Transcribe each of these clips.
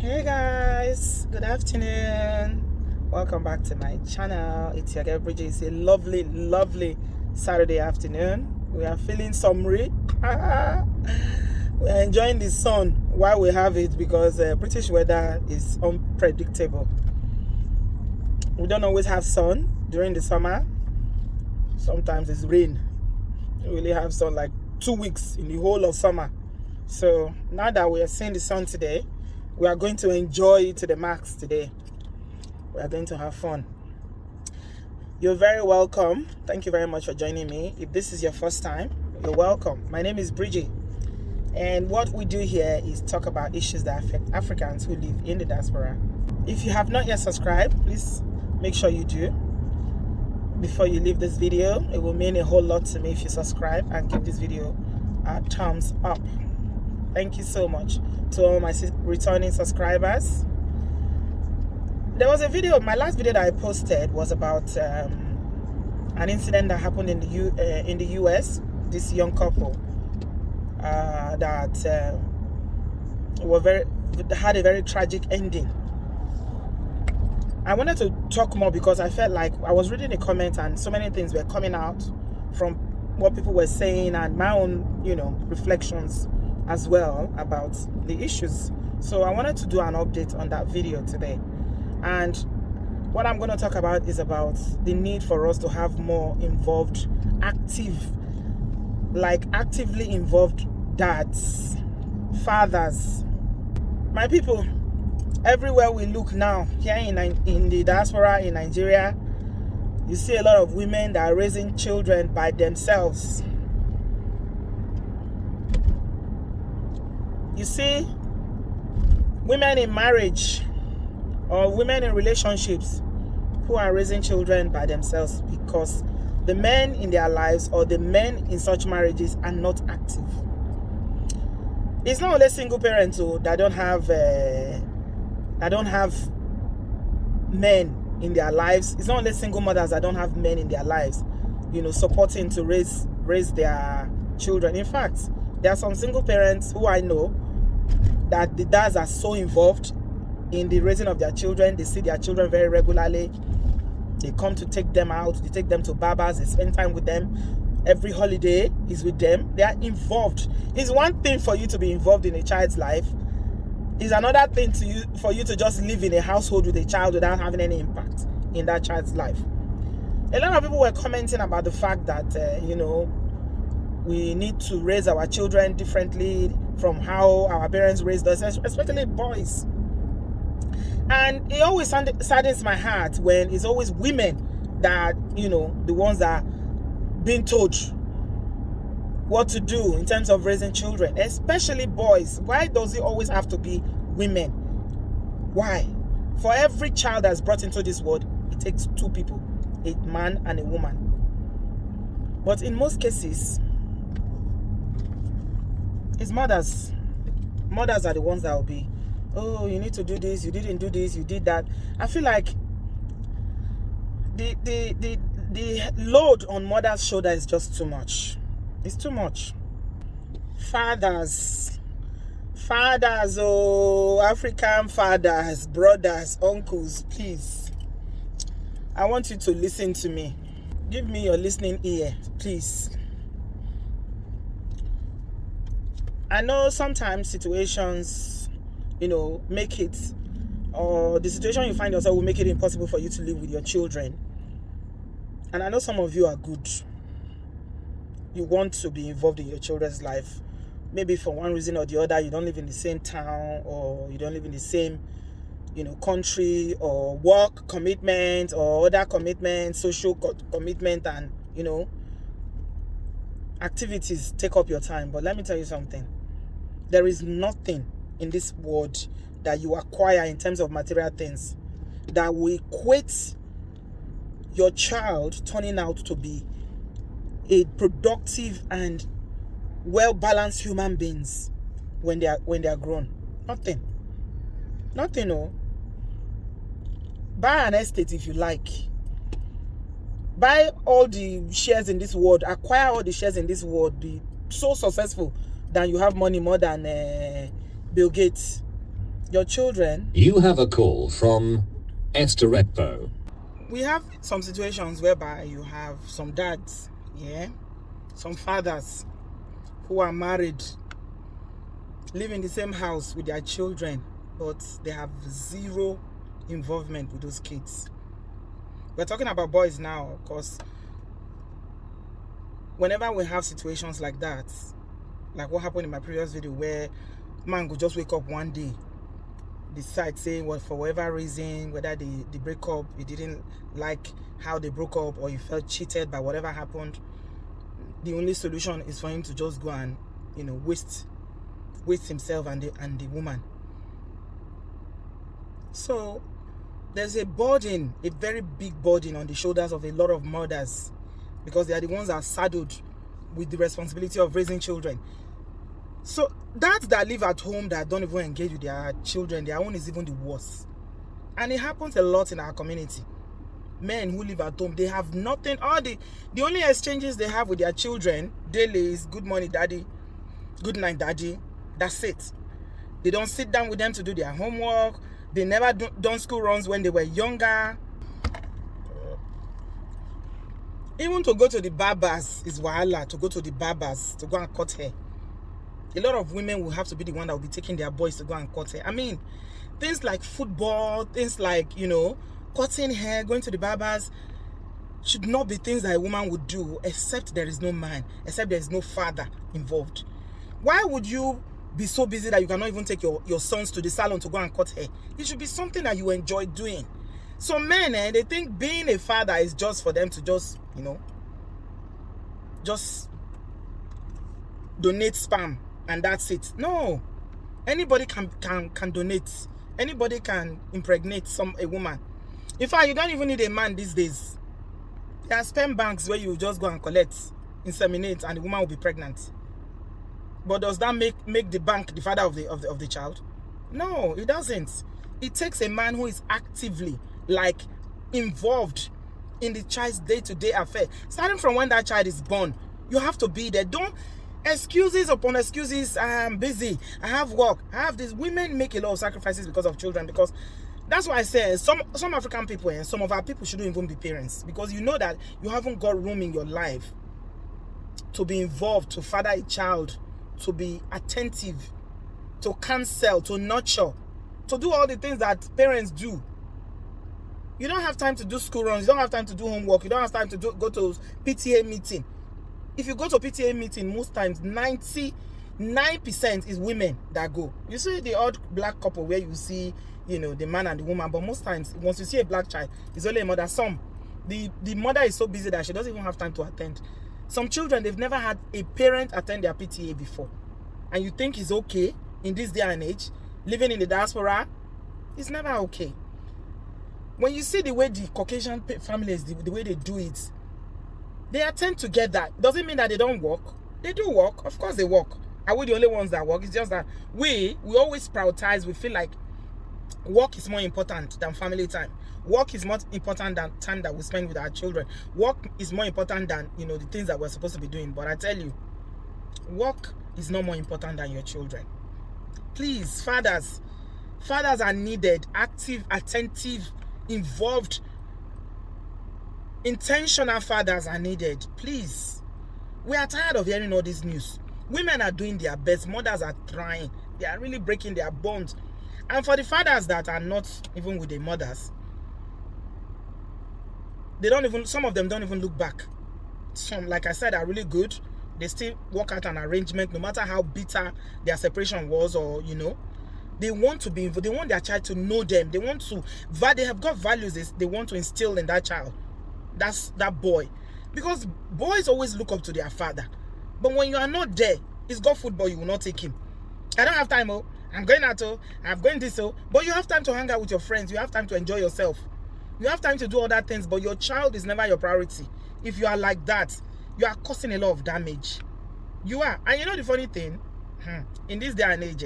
Hey guys, good afternoon. Welcome back to my channel. It's your girl Bridget. It's a lovely Saturday afternoon. We are feeling summery. We are enjoying the sun while we have it because British weather is unpredictable. We don't always have sun during the summer. Sometimes it's rain. We really have sun like 2 weeks in the whole of summer. So now that we are seeing the sun today, we are going to enjoy it to the max today. We are going to have fun. You're very welcome. Thank you very much for joining me. If this is your first time, you're welcome. My name is Bridget. And what we do here is talk about issues that affect Africans who live in the diaspora. If you have not yet subscribed, please make sure you do. Before you leave this video, it will mean a whole lot to me if you subscribe and give this video a thumbs up. Thank you so much to all my returning subscribers. There was a video, my last video that I posted was about an incident that happened in the US. This young couple that had a very tragic ending. I wanted to talk more because I felt like I was reading the comments and so many things were coming out from what people were saying and my own, reflections as well about the issues. So I wanted to do an update on that video today. And what I'm going to talk about is about the need for us to have more involved, actively involved dads, fathers. My people, everywhere we look now, here in the diaspora in Nigeria, you see a lot of women that are raising children by themselves. You see women in marriage or women in relationships who are raising children by themselves because the men in their lives or the men in such marriages are not active. It's not only single parents that don't have men in their lives. It's not only single mothers that don't have men in their lives, supporting to raise their children. In fact, there are some single parents who I know that the dads are so involved in the raising of their children. They see their children very regularly. They come to take them out. They take them to barbers. They spend time with them. Every holiday is with them. They are involved. It's one thing for you to be involved in a child's life. It's another thing for you to just live in a household with a child without having any impact in that child's life. A lot of people were commenting about the fact that, we need to raise our children differently from how our parents raised us, especially boys. And it always saddens my heart when it's always women that, the ones that are being told what to do in terms of raising children, especially boys. Why does it always have to be women? Why? For every child that's brought into this world, it takes two people, a man and a woman. But in most cases, it's mothers. Mothers are the ones that will be, oh, you need to do this, you didn't do this, you did that. I feel like the load on mother's shoulder is just too much. It's too much. Fathers, African fathers, brothers, uncles, please. I want you to listen to me. Give me your listening ear, please. I know sometimes situations, make it, or the situation you find yourself will make it impossible for you to live with your children. And I know some of you are good. You want to be involved in your children's life. Maybe for one reason or the other, you don't live in the same town or you don't live in the same, country, or work commitment or other commitments, social commitment, and, activities take up your time. But let me tell you something. There is nothing in this world that you acquire in terms of material things that will equate your child turning out to be a productive and well-balanced human beings when they are grown. Nothing. No. Buy an estate if you like. Buy all the shares in this world. Acquire all the shares in this world. Be so successful that you have money more than Bill Gates. your children. You have a call from Esther Repo. We have some situations whereby you have some dads, yeah, some fathers who are married, live in the same house with their children, but they have zero involvement with those kids. We're talking about boys now, because whenever we have situations like that, like what happened in my previous video, where man could just wake up one day, decide saying, well, for whatever reason, whether they break up, he didn't like how they broke up, or he felt cheated by whatever happened, the only solution is for him to just go and, you know, waste himself and the woman. So there's a burden, a very big burden on the shoulders of a lot of mothers, because they are the ones that are saddled with the responsibility of raising children. So dads that live at home that don't even engage with their children, their own is even the worst. And it happens a lot in our community. Men who live at home, they have nothing. The only exchanges they have with their children daily is good morning daddy, good night daddy. That's it. They don't sit down with them to do their homework. They never done school runs when they were younger. Even to go to the barbers is wahala. To go to the barbers to go and cut hair, a lot of women will have to be the one that will be taking their boys to go and cut hair. I mean, things like football, things like, you know, cutting hair, going to the barbers, should not be things that a woman would do, except there is no man, except there is no father involved. Why would you be so busy that you cannot even take your sons to the salon to go and cut hair? It should be something that you enjoy doing. So men, they think being a father is just for them to just, you know, just donate sperm and that's it. No. Anybody can donate. Anybody can impregnate a woman. In fact, you don't even need a man these days. There are sperm banks where you just go and collect, inseminate, and the woman will be pregnant. But does that make the bank the father of the child? No, it doesn't. It takes a man who is actively, like, involved in the child's day-to-day affair. Starting from when that child is born, you have to be there. Don't excuses upon excuses. I am busy, I have work, I have this. Women make a lot of sacrifices because of children, because that's why I say some African people and some of our people shouldn't even be parents, because you know that you haven't got room in your life to be involved, to father a child, to be attentive, to counsel, to nurture, to do all the things that parents do. You don't have time to do school runs, you don't have time to do homework, you don't have time to go to PTA meeting. If you go to PTA meeting, most times 99% is women that go. You see the odd black couple where you see, you know, the man and the woman, but most times once you see a black child, it's only a mother. The mother is so busy that she doesn't even have time to attend. Some children, they've never had a parent attend their PTA before, and you think it's okay in this day and age, living in the diaspora? It's never okay. When you see the way the Caucasian families, the way they do it, they attend together. Doesn't mean that they don't work. They do work. Of course they work. Are we the only ones that work? It's just that we always prioritize. We feel like work is more important than family time. Work is more important than time that we spend with our children. Work is more important than, you know, the things that we're supposed to be doing. But I tell you, work is not more important than your children. Please, fathers are needed. Active, attentive, involved, intentional fathers are needed. Please. We are tired of hearing all this news. Women are doing their best. Mothers are trying. They are really breaking their bonds. And for the fathers that are not even with their mothers, some of them don't even look back. Some, like I said, are really good. They still work out an arrangement, no matter how bitter their separation was, or, you know, they want to be involved. They want their child to know them. They have got values they want to instill in that child. That's that boy. Because boys always look up to their father. But when you are not there, it's got football, you will not take him. I don't have time, I'm going out, I'm going this, but you have time to hang out with your friends. You have time to enjoy yourself. You have time to do other things, but your child is never your priority. If you are like that, you are causing a lot of damage. You are. And you know the funny thing? In this day and age,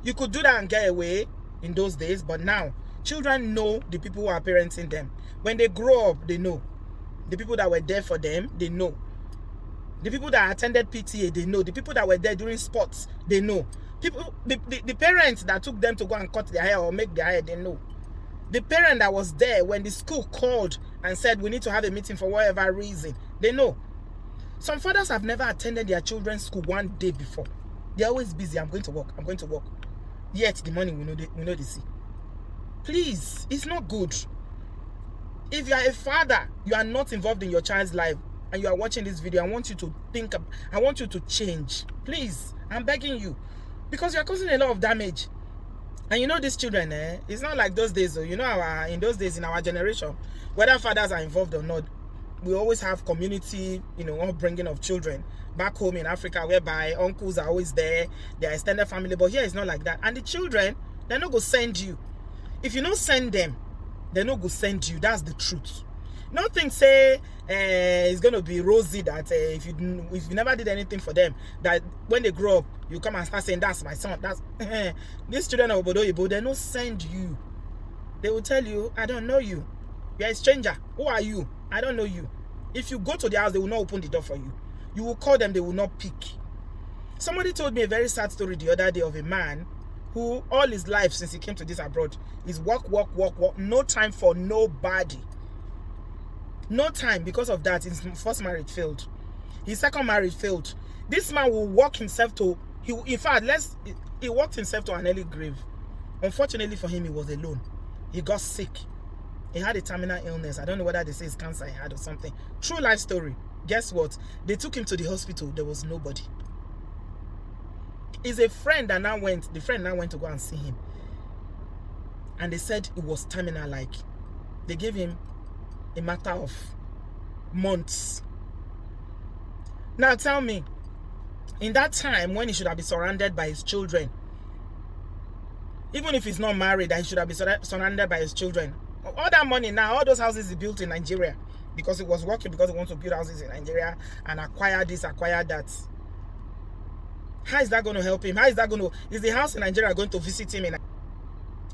you could do that and get away in those days, but now, children know the people who are parenting them. When they grow up, they know. The people that were there for them, they know. The people that attended PTA, they know. The people that were there during sports, they know. People, the parents that took them to go and cut their hair or make their hair, they know. The parent that was there when the school called and said we need to have a meeting for whatever reason, they know. Some fathers have never attended their children's school one day before. They're always busy. I'm going to work. I'm going to work. Yet the money we know they see. Please, it's not good. If you are a father, you are not involved in your child's life, and you are watching this video, I want you to think. I want you to change. Please, I'm begging you, because you are causing a lot of damage. And you know these children, it's not like those days. You know, in those days, in our generation, whether fathers are involved or not, we always have community, upbringing of children back home in Africa, whereby uncles are always there, their extended family. But here it's not like that. And the children, they're not going to send you. If you don't send them, they're not going to send you. That's the truth. Nothing say it's going to be rosy that if you never did anything for them, that when they grow up, you come and start saying, that's my son. That's these children of obodooyinbo, they don't send you. They will tell you, I don't know you. You're a stranger. Who are you? I don't know you. If you go to their house, they will not open the door for you. You will call them, they will not pick. Somebody told me a very sad story the other day of a man who all his life since he came to this abroad is work, no time for nobody. No time. Because of that, his first marriage failed. His second marriage failed. This man will walk himself to, he walked himself to an early grave. Unfortunately for him, he was alone. He got sick. He had a terminal illness. I don't know whether they say it's cancer he had or something. True life story. Guess what? They took him to the hospital. There was nobody. It's a friend that now went. The friend now went to go and see him. And they said it was terminal like. They gave him a matter of months. Now tell me, in that time when he should have been surrounded by his children, even if he's not married, that he should have been surrounded by his children. All that money now, all those houses he built in Nigeria, because he was working, because he wants to build houses in Nigeria and acquire this, acquire that. How is that going to help him? How is that going to, is the house in Nigeria going to visit him?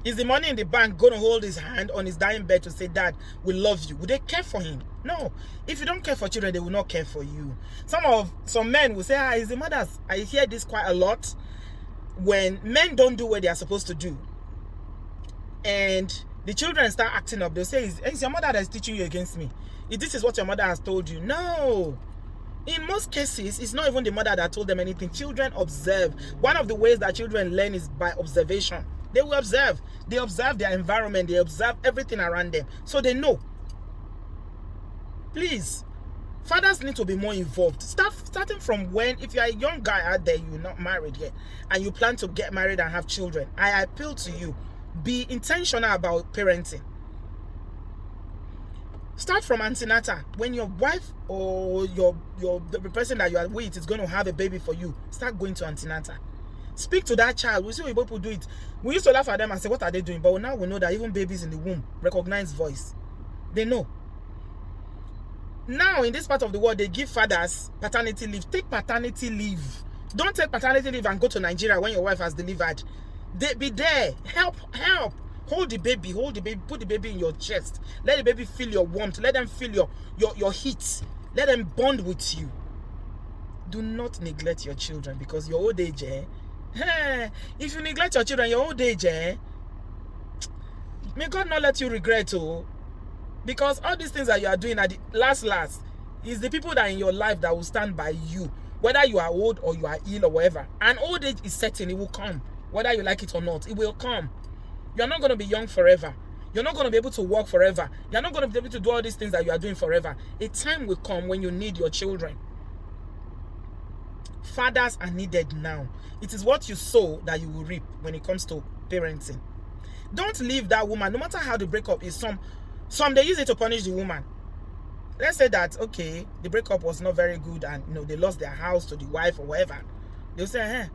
Is the money in the bank going to hold his hand on his dying bed to say, Dad, we love you? Would they care for him? No. If you don't care for children, they will not care for you. Some men will say, it's the mothers. I hear this quite a lot. When men don't do what they are supposed to do, and the children start acting up, they'll say, it's your mother that is teaching you against me. If this is what your mother has told you. No. In most cases, it's not even the mother that told them anything. Children observe. One of the ways that children learn is by observation. They will observe. They observe their environment. They observe everything around them. So they know. Please, fathers need to be more involved. Starting from when, if you're a young guy out there, you're not married yet, and you plan to get married and have children, I appeal to you, be intentional about parenting. Start from antenatal. When your wife or the person that you are with is going to have a baby for you, start going to antenatal. Speak to that child. We see what people do it. We used to laugh at them and say, what are they doing? But now we know that even babies in the womb recognize voice. They know. Now, in this part of the world, they give fathers paternity leave. Take paternity leave. Don't take paternity leave and go to Nigeria when your wife has delivered. Be there. Help. Hold the baby. Put the baby in your chest. Let the baby feel your warmth. Let them feel your heat. Let them bond with you. Do not neglect your children, because your old age, if you neglect your children, your old age, may God not let you regret, because all these things that you are doing at the last is the people that are in your life that will stand by you, whether you are old or you are ill or whatever. And old age is certain. It will come, whether you like it or not. It will come. You're not going to be young forever. You're not going to be able to work forever. You're not going to be able to do all these things that you are doing forever. A time will come when you need your children. Fathers are needed now. It is what you sow that you will reap when it comes to parenting. Don't leave that woman, no matter how the breakup is. Some they use it to punish the woman. Let's say that, okay, the breakup was not very good and they lost their house to the wife or whatever. They'll say,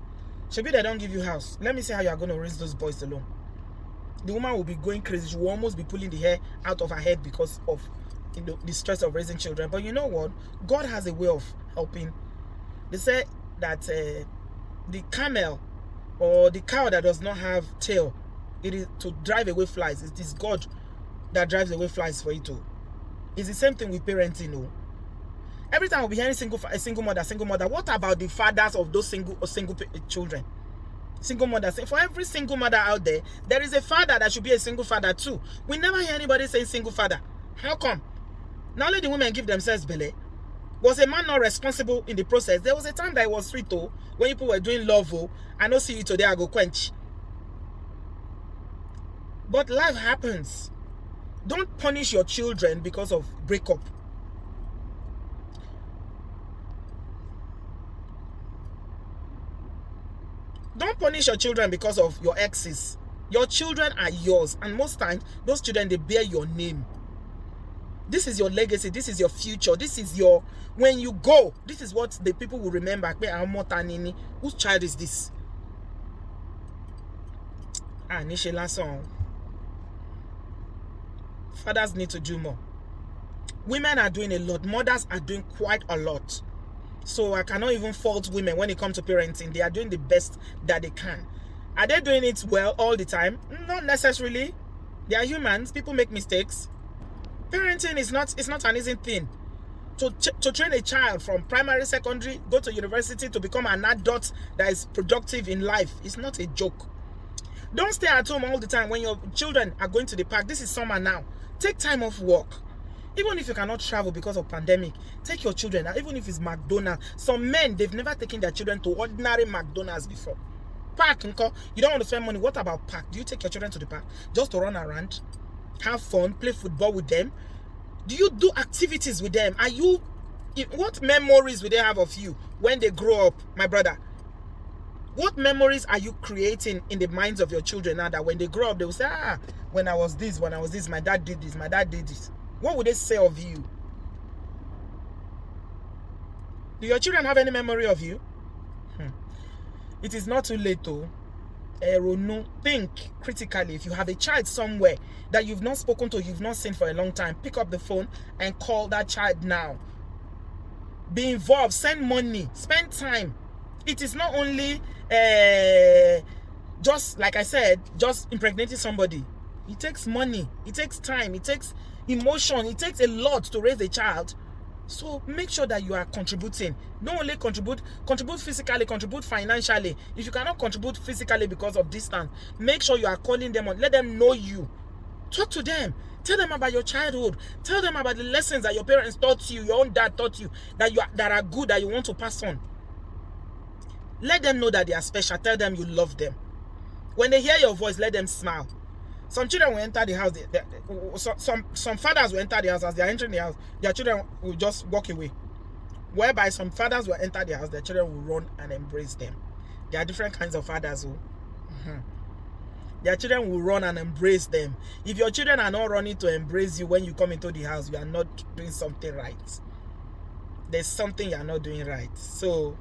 Shebi, they don't give you house. Let me see how you are going to raise those boys alone. The woman will be going crazy. She will almost be pulling the hair out of her head because of the stress of raising children. But you know what? God has a way of helping. They say that the camel or the cow that does not have tail, it is to drive away flies. It is God that drives away flies for it too. It's the same thing with parenting. Every time we'll be hearing single mother. What about the fathers of those single children? Single mothers. For every single mother out there, there is a father that should be a single father too. We never hear anybody saying single father. How come? Not only the women give themselves belly. Was a man not responsible in the process? There was a time that it was sweet though, when people were doing love. Oh, I don't see you today, I go quench. But life happens. Don't punish your children because of breakup. Don't punish your children because of your exes. Your children are yours, and most times those children, they bear your name. This is your legacy. This is your future. This is your, when you go, this is what the people will remember. Whose child is this? Fathers need to do more. Women are doing a lot. Mothers are doing quite a lot. So I cannot even fault women when it comes to parenting. They are doing the best that they can. Are they doing it well all the time? Not necessarily. They are humans. People make mistakes. Parenting is not an easy thing. To train a child from primary, secondary, go to university to become an adult that is productive in life is not a joke. Don't stay at home all the time when your children are going to the park. This is summer now. Take time off work. Even if you cannot travel because of pandemic, take your children out, even if it's McDonald's. Some men, they've never taken their children to ordinary McDonald's before. Park, you don't want to spend money. What about park? Do you take your children to the park just to run around, have fun, play football with them? Do you do activities with them? What memories will they have of you when they grow up, my brother? What memories are you creating in the minds of your children now that when they grow up, they will say, when I was this, my dad did this, my dad did this. What would they say of you? Do your children have any memory of you? It is not too late though. Think critically. If you have a child somewhere that you've not spoken to, you've not seen for a long time, pick up the phone and call that child now. Be involved, send money, spend time. It is not only just, like I said, just impregnating somebody. It takes money, it takes time, it takes emotion, it takes a lot to raise a child. So make sure that you are contributing. Don't only contribute physically, contribute financially. If you cannot contribute physically because of distance, make sure you are calling them on. Let them know you. Talk to them. Tell them about your childhood. Tell them about the lessons that your parents taught you, your own dad taught you, that are good, that you want to pass on. Let them know that they are special. Tell them you love them. When they hear your voice, let them smile. Some children will enter the house. Some fathers will enter the house. As they are entering the house, their children will just walk away. Whereby some fathers will enter the house, their children will run and embrace them. There are different kinds of fathers who their children will run and embrace them. If your children are not running to embrace you when you come into the house, you are not doing something right. There's something you are not doing right. So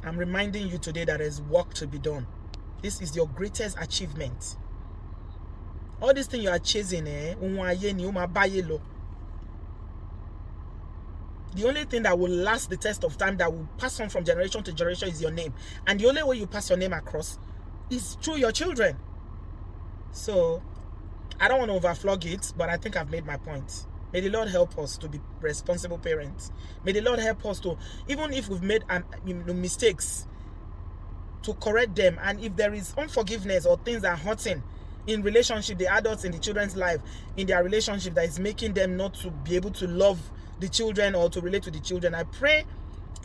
I'm reminding you today that there's work to be done. This is your greatest achievement. All these things you are chasing, the only thing that will last the test of time, that will pass on from generation to generation, is your name. And the only way you pass your name across is through your children. So I don't want to overflog it, but I think I've made my point. May the Lord help us to be responsible parents. May the Lord help us to, even if we've made mistakes, to correct them. And if there is unforgiveness or things that are hurting in relationship, the adults in the children's life, in their relationship, that is making them not to be able to love the children or to relate to the children, I pray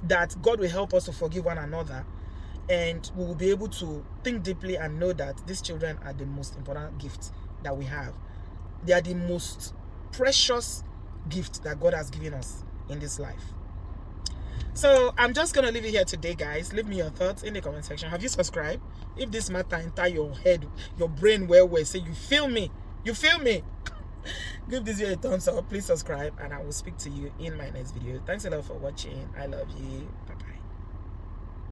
that God will help us to forgive one another, and we will be able to think deeply and know that these children are the most important gift that we have. They are the most precious gift that God has given us in this life. So I'm just gonna leave it here today, guys. Leave me your thoughts in the comment section. Have you subscribed? If this matter enter your head, your brain, well, say you feel me, give this video a thumbs up. Please subscribe, and I will speak to you in my next video. Thanks a lot for watching. I love you. Bye bye.